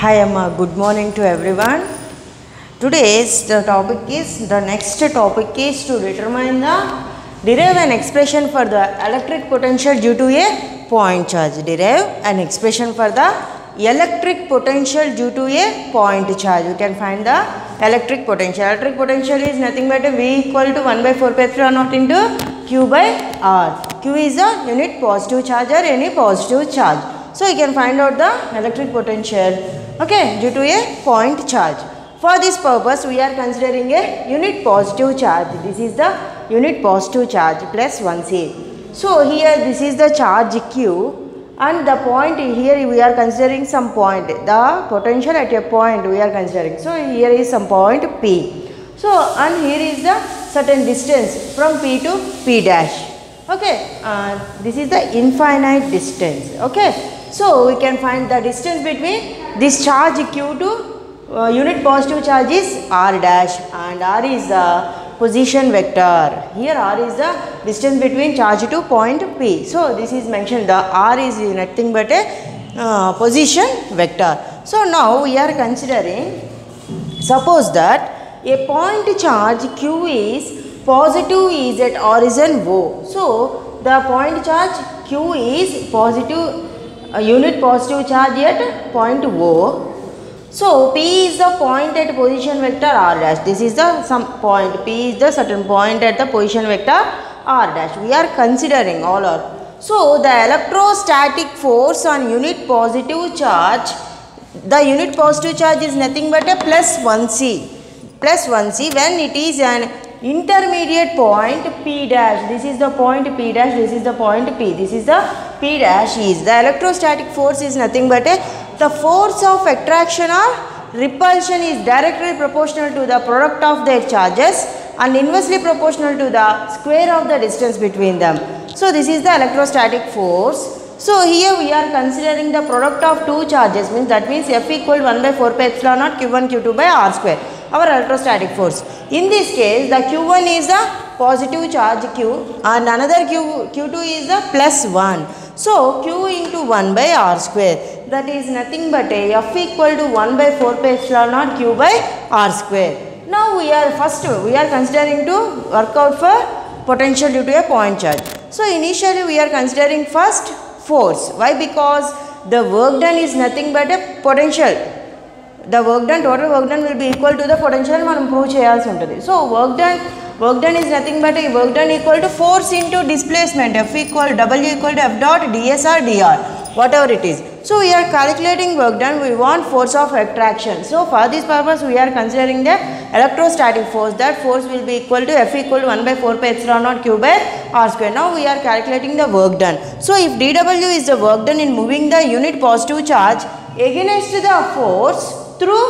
Hi Amma, good morning to everyone. Today's the next topic is to derive an expression for the electric potential due to a point charge. Derive an expression for the electric potential due to a point charge. We can find the electric potential. Electric potential is nothing but V equal to 1 by 4 pi epsilon naught into Q by R. Q is a unit positive charge or any positive charge. So, you can find out the electric potential due to a point charge. For this purpose, we are considering a unit positive charge. This is the unit positive charge plus 1C. So, here this is the charge Q and the point here we are considering some point. The potential at a point we are considering. So, here is some point P. So, and here is the certain distance from P to P dash. This is the infinite distance. So, we can find the distance between this charge Q to unit positive charge is R dash, and R is the position vector. Here R is the distance between charge to point P. So, this is mentioned, the R is nothing but a position vector. So, now we are considering, suppose that a point charge Q is positive is at origin O. So, the point charge Q is positive, unit positive charge at point O. So, P is the point at position vector R dash. This is the some point. P is the certain point at the position vector R dash. We are considering all are. So, the electrostatic force on unit positive charge, the unit positive charge is nothing but a plus 1C. Plus 1C when it is an intermediate point P dash. This is the point P dash, this is the point P. This is the P dash is. The electrostatic force is nothing but the force of attraction or repulsion is directly proportional to the product of their charges and inversely proportional to the square of the distance between them. So, this is the electrostatic force. So, here we are considering the product of two charges, means that means F equal 1 by 4 pi epsilon naught Q1 Q2 by R square, our electrostatic force. In this case, the Q1 is the positive charge Q and another Q2 is the plus 1. So, Q into 1 by R square, that is nothing but a F equal to 1 by 4 pi epsilon naught Q by R square. Now, we are considering to work out for potential due to a point charge. So, initially we are considering first force. Why? Because the work done is nothing but a potential. The work done, total work done will be equal to the potential మనం prove చేయాల్సి ఉంటుంది. So, work done is nothing but a work done equal to force into displacement. W equal to F dot ds or dr, whatever it is. So, we are calculating work done, we want force of attraction. So, for this purpose we are considering the electrostatic force. That force will be equal to F equal to 1 by 4 pi epsilon naught Q by R square. Now, we are calculating the work done. So, if dW is the work done in moving the unit positive charge against the force through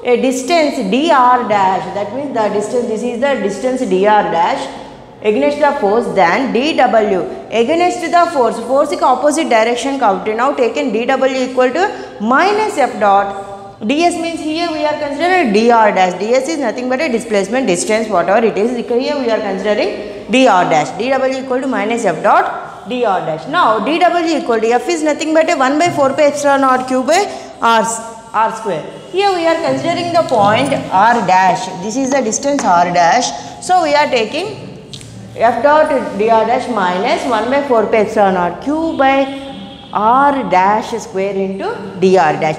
a distance dr dash, that means the distance, this is the distance dr dash against the force, then dw against the force is opposite direction counted. Now, taken dw equal to minus f dot ds, means here we are considering dr dash. Ds is nothing but a displacement distance, whatever it is. Here we are considering dr dash. Dw equal to minus f dot dr dash. Now, dw equal to f is nothing but a 1 by 4 pi epsilon naught Q by R square. Here we are considering the point R dash. This is the distance R dash. So, we are taking F dot dr dash minus 1 by 4 pi epsilon naught Q by R dash square into dr dash.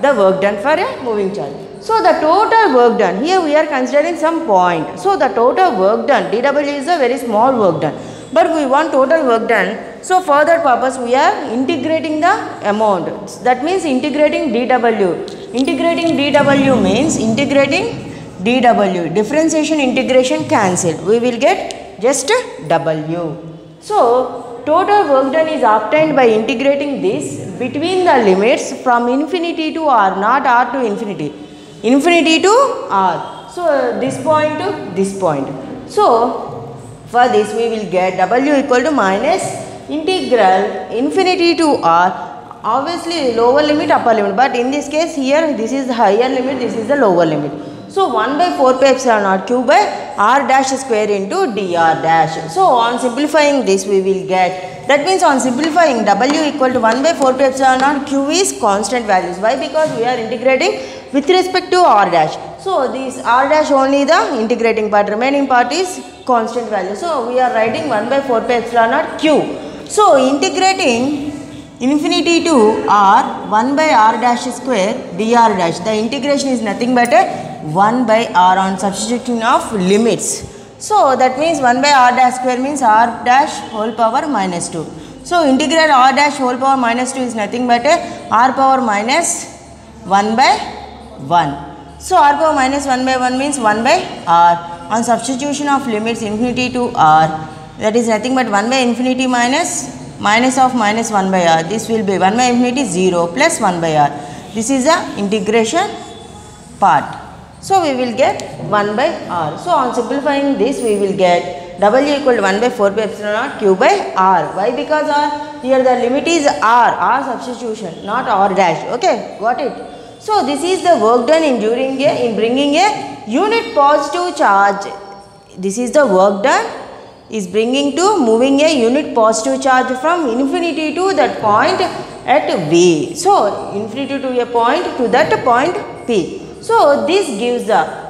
The work done for a moving charge. So, the total work done, here we are considering some point. So, the total work done, dW is a very small work done, but we want total work done. So, for that purpose we are integrating the amount. That means integrating dW. Integrating dW means integrating dW. Differentiation, integration cancelled. We will get just W. So, total work done is obtained by integrating this between the limits from infinity to R, not R to infinity. Infinity to R. So, this point to this point. So, for this we will get W equal to minus integral infinity to R. Obviously, lower limit, upper limit, but in this case here this is the higher limit, this is the lower limit. So, 1 by 4 pi epsilon naught Q by R dash square into dr dash. So, on simplifying this we will get That means on simplifying, W equal to 1 by 4 pi epsilon naught Q is constant values. Why? Because we are integrating with respect to R dash. So this R dash only the integrating part, remaining part is constant value. So we are writing 1 by 4 pi epsilon naught Q. So integrating infinity to R, 1 by R dash square dr dash. The integration is nothing but a 1 by R on substitution of limits. So that means 1 by R dash square means R dash whole power minus 2. So integrate R dash whole power minus 2 is nothing but a R power minus 1 by 1. So R power minus 1 by 1 means 1 by R. On substitution of limits infinity to R, that is nothing but 1 by infinity minus of minus 1 by R. This will be 1 by infinity 0 plus 1 by R. This is the integration part. So we will get 1 by R. So on simplifying this, we will get W equal to 1 by 4 pi epsilon naught Q by R. Why? Because R, here the limit is R substitution, not R dash. Okay, got it? So this is the work done in bringing a unit positive charge. This is the work done is moving a unit positive charge from infinity to that point at V. So infinity to a point to that point P. So this gives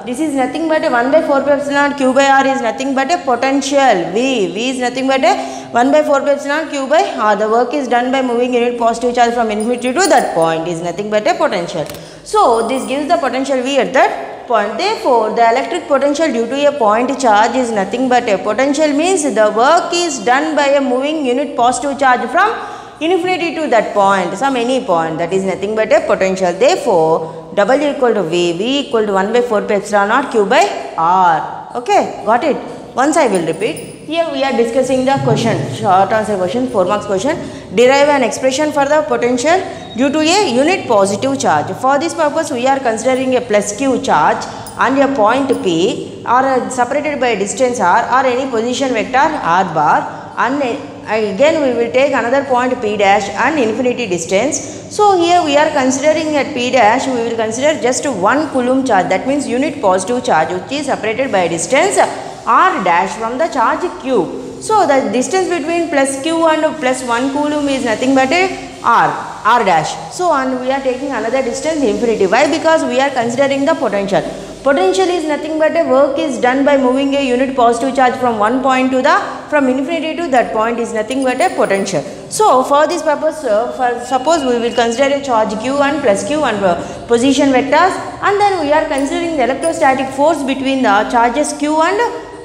this is nothing but a 1 by 4 pi epsilon Q by R is nothing but a potential V. V is nothing but a 1 by 4 pi epsilon Q by R. The work is done by moving unit positive charge from infinity to that point is nothing but a potential. So this gives the potential V at that point. Therefore, the electric potential due to a point charge is nothing but a potential means the work is done by a moving unit positive charge from infinity to that point, some any point, that is nothing but a potential. Therefore, W equal to V equal to 1 by 4 pi epsilon naught Q by R. Okay, got it? Once I will repeat. Here we are discussing the question, short answer question, 4 marks question. Derive an expression for the potential due to a unit positive charge. For this purpose, we are considering a plus Q charge on a point P or separated by a distance R or any position vector R bar, and again we will take another point P dash and infinity distance. So here we are considering at P dash, we will consider just 1 coulomb charge, that means unit positive charge, which is separated by a distance R dash from the charge Q. So the distance between plus Q and plus 1 coulomb is nothing but a R dash. So and we are taking another distance infinity. Why? Because we are considering the potential. Potential is nothing but a work is done by moving a unit positive charge from one point to from infinity to that point is nothing but a potential. So for this purpose, suppose we will consider a charge Q and plus Q and position vectors, and then we are considering the electrostatic force between the charges Q and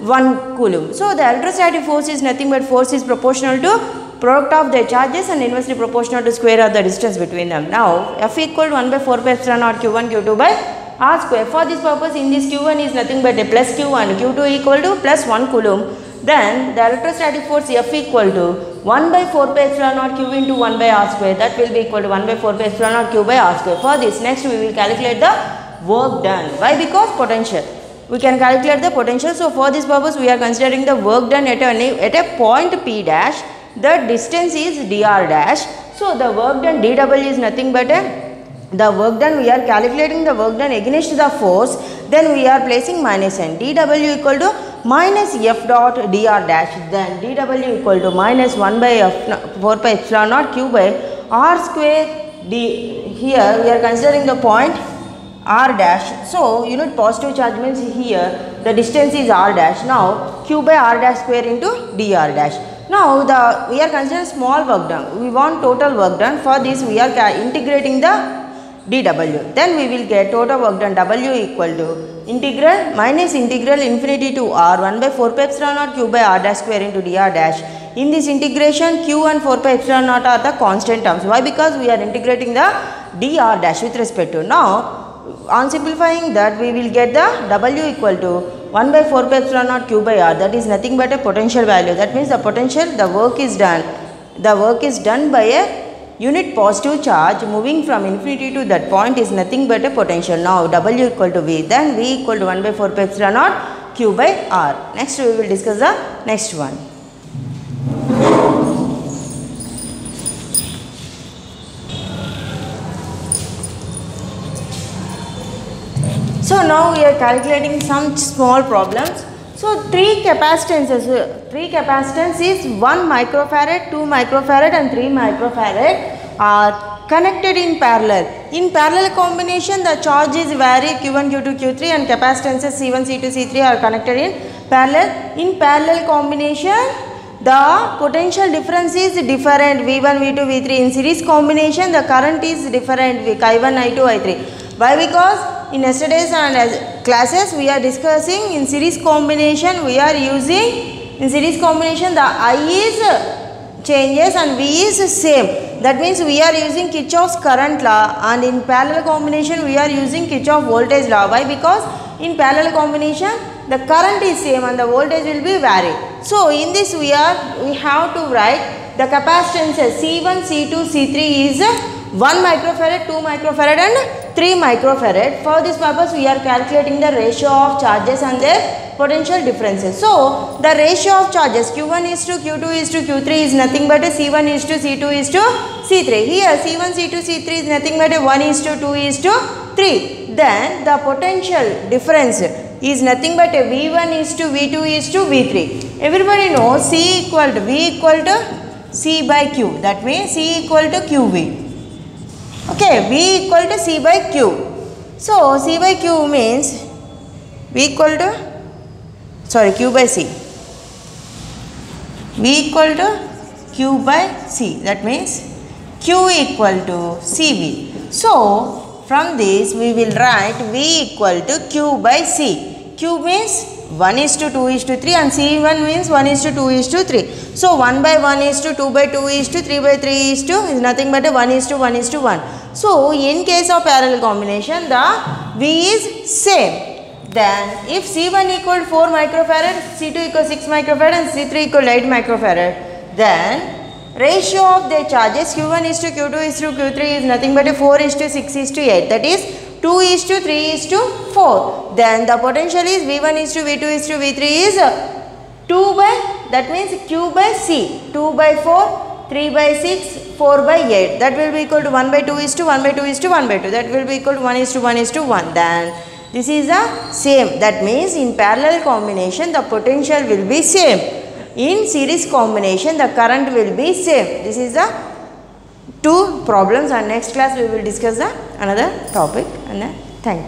1 coulomb. So the electrostatic force is nothing but force is proportional to product of the charges and inversely proportional to square of the distance between them. Now F equal to 1 by 4 pi epsilon naught Q1 Q2 by R square. For this purpose, in this Q1 is nothing but a plus Q1, Q2 equal to plus 1 coulomb. Then the electrostatic force F equal to 1 by 4 pi epsilon naught Q into 1 by R square. That will be equal to 1 by 4 pi epsilon naught Q by R square. For this, next we will calculate the work done. Why? Because potential. We can calculate the potential. So for this purpose, we are considering the work done at a point P dash. The distance is dr dash. So the work done dw is nothing but the work done, we are calculating the work done against the force, then we are placing minus n. dw equal to minus f dot dr dash, then dw equal to minus 1 by f 4 pi epsilon naught q by r square d. Here we are considering the point r dash. So unit positive charge means here the distance is r dash. Now q by r dash square into dr dash. Now we are considering small work done. We want total work done. For this we are integrating the dw. Then we will get total work done w equal to integral minus integral infinity to r 1 by 4 pi epsilon naught q by r dash square into dr dash. In this integration, q and 4 pi epsilon naught are the constant terms. Why? Because we are integrating the dr dash with respect to. Now on simplifying that, we will get the w equal to 1 by 4 pi epsilon naught q by r, that is nothing but a potential value. That means the potential, the work is done by a unit positive charge moving from infinity to that point is nothing but a potential. Now w equal to v, then v equal to 1 by 4 pi epsilon naught q by r. Next we will discuss the next one. So now we are calculating some small problems. So three capacitances is 1 microfarad, 2 microfarad and 3 microfarad are connected in parallel. In parallel combination the charges vary Q1, Q2, Q3 and capacitances C1, C2, C3 are connected in parallel. In parallel combination the potential difference is different V1, V2, V3. In series combination the current is different I1, I2, I3. Why? Because in yesterday's classes we are discussing in series combination the I is changes and V is same. That means we are using Kirchhoff's current law, and in parallel combination we are using Kirchhoff voltage law. Why? Because in parallel combination the current is same and the voltage will be vary. So in this we have to write the capacitances C1, C2, C3 is 1 microfarad, 2 microfarad and 3 microfarad. For this purpose we are calculating the ratio of charges and their potential differences. So the ratio of charges Q1 is to Q2 is to Q3 is nothing but a C1 is to C2 is to C3. Here C1, C2, C3 is nothing but a 1 is to 2 is to 3. Then the potential difference is nothing but a V1 is to V2 is to V3. Everybody knows V equal to C by Q. That means C equal to QV. Okay, V equal to C by Q. So C by Q means V equal to Q by C. V equal to Q by C. That means Q equal to CV. So from this we will write V equal to Q by C. Q means 1 is to 2 is to 3 and C1 means 1 is to 2 is to 3. So 1 by 1 is to 2 by 2 is to 3 by 3 is to is nothing but a 1 is to 1 is to 1. So in case of parallel combination the V is same. Then if C1 equal 4 microfarad, C2 equal 6 microfarad and C3 equal 8 microfarad, then ratio of their charges Q1 is to Q2 is to Q3 is nothing but a 4 is to 6 is to 8. That is 2 is to 3 is to 4. Then the potential is V1 is to V2 is to V3 is 2 by, that means Q by C, 2 by 4, 3 by 6, 4 by 8. That will be equal to 1 by 2 is to 1 by 2 is to 1 by 2. That will be equal to 1 is to 1 is to 1. Then this is the same. That means in parallel combination the potential will be same. In series combination the current will be same. This is the two problems, and next class we will discuss another topic. And thank you.